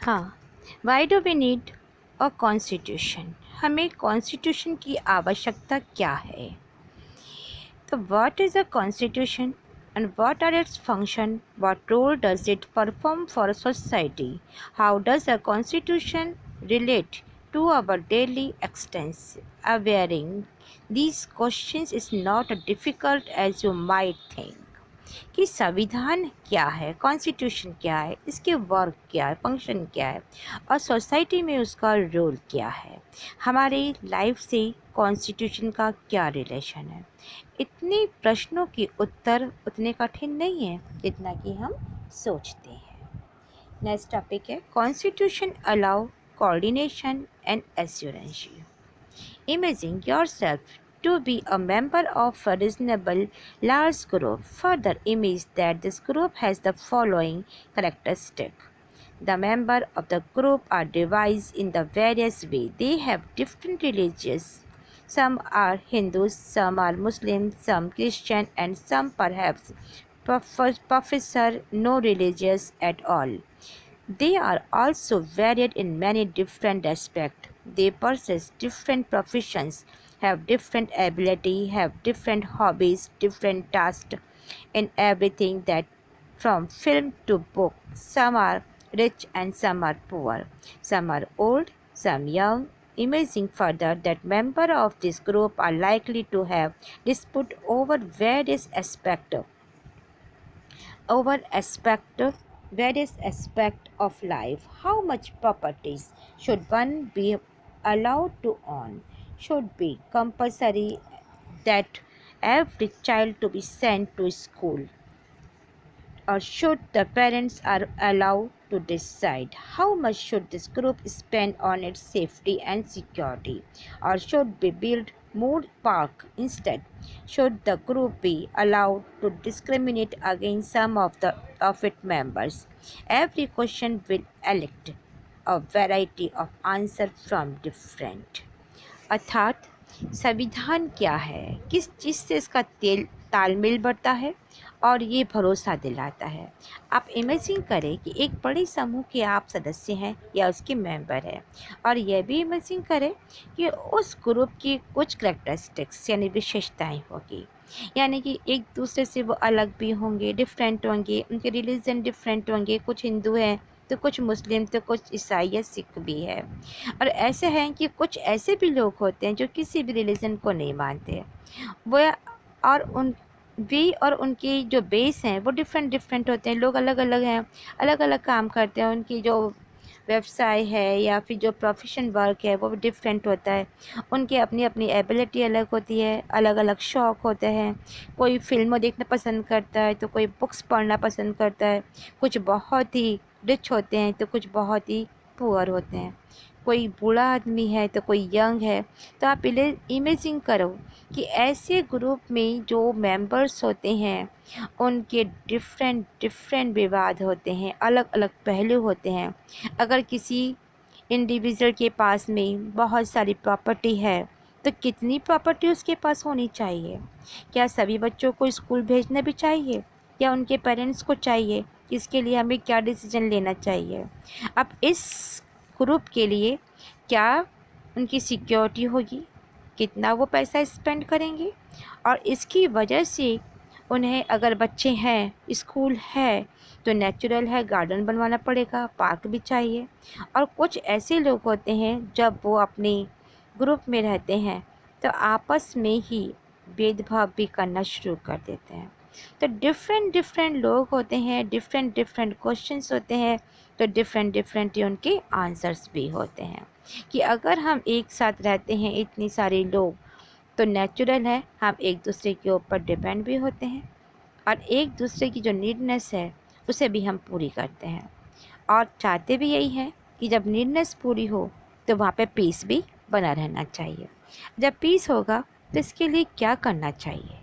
हाँ, why do we need a constitution? हमें constitution की आवश्यकता क्या है? तो what is a constitution and what are its function? What role does it perform for a society? How does a constitution relate to our daily existence? Answering these questions is not as difficult as you might think. कि संविधान क्या है, constitution क्या है, इसके work क्या है, function क्या है और सोसाइटी में उसका रोल क्या है, हमारी लाइफ से कॉन्स्टिट्यूशन का क्या रिलेशन है। इतने प्रश्नों के उत्तर उतने कठिन नहीं है जितना कि हम सोचते हैं। नेक्स्ट टॉपिक है constitution allow coordination and assurance. Imagine yourself to be a member of a reasonable large group. Further, imagine that this group has the following characteristic. The members of the group are divided in the various ways. They have different religions. Some are Hindus, some are Muslims, some Christian, and some perhaps professor no religious at all. They are also varied in many different aspects. They possess different professions, have different ability, have different hobbies, different tasks in everything that from film to book. Some are rich and some are poor. Some are old, some young. Imagine further that members of this group are likely to have dispute over various aspect of life. How much properties should one be allowed to own? Should be compulsory that every child to be sent to school, or should the parents are allowed to decide how much should this group spend on its safety and security, or should be build more park instead? Should the group be allowed to discriminate against some of its members? Every question will elect a variety of answer from different. अर्थात संविधान क्या है, किस चीज़ से इसका तालमेल बढ़ता है और ये भरोसा दिलाता है। आप इमेजिन करें कि एक बड़े समूह के आप सदस्य हैं या उसके मेंबर हैं और यह भी इमेजिन करें कि उस ग्रुप की कुछ करेक्टरिस्टिक्स यानी विशेषताएं होगी, यानी कि एक दूसरे से वो अलग भी होंगे, डिफरेंट होंगे, उनके रिलीजन डिफरेंट होंगे, कुछ हिंदू हैं तो कुछ मुस्लिम तो कुछ ईसाई या सिख भी है। और ऐसे हैं कि कुछ ऐसे भी लोग होते हैं जो किसी भी रिलीजन को नहीं मानते, वो और उन वे और उनकी जो बेस हैं वो डिफरेंट होते हैं, लोग अलग अलग हैं, अलग अलग काम करते हैं, उनकी जो व्यवसाय है या फिर जो प्रोफेशन वर्क है वो भी डिफरेंट होता है, उनकी अपनी अपनी एबिलिटी अलग होती है, अलग अलग शौक़ होते हैं। कोई फिल्म देखना पसंद करता है तो कोई बुक्स पढ़ना पसंद करता है, कुछ बहुत ही रिच होते हैं तो कुछ बहुत ही पुअर होते हैं, कोई बूढ़ा आदमी है तो कोई यंग है। तो आप इमेजिन करो कि ऐसे ग्रुप में जो मेंबर्स होते हैं उनके डिफरेंट विवाद होते हैं, अलग अलग पहलू होते हैं। अगर किसी इंडिविजुअल के पास में बहुत सारी प्रॉपर्टी है तो कितनी प्रॉपर्टी उसके पास होनी चाहिए? क्या सभी बच्चों को स्कूल भेजना भी चाहिए या उनके पेरेंट्स को चाहिए? इसके लिए हमें क्या डिसीजन लेना चाहिए? अब इस ग्रुप के लिए क्या उनकी सिक्योरिटी होगी, कितना वो पैसा स्पेंड करेंगे, और इसकी वजह से उन्हें अगर बच्चे हैं, स्कूल है तो नेचुरल है गार्डन बनवाना पड़ेगा, पार्क भी चाहिए। और कुछ ऐसे लोग होते हैं जब वो अपने ग्रुप में रहते हैं तो आपस में ही भेदभाव भी करना शुरू कर देते हैं। तो डिफरेंट लोग होते हैं, डिफरेंट क्वेश्चंस होते हैं, तो डिफरेंट ही उनके आंसर्स भी होते हैं। कि अगर हम एक साथ रहते हैं इतनी सारे लोग तो नेचुरल है हम एक दूसरे के ऊपर डिपेंड भी होते हैं और एक दूसरे की जो नीडनेस है उसे भी हम पूरी करते हैं और चाहते भी यही हैं कि जब नीडनेस पूरी हो तो वहाँ पे पीस भी बना रहना चाहिए। जब पीस होगा तो इसके लिए क्या करना चाहिए?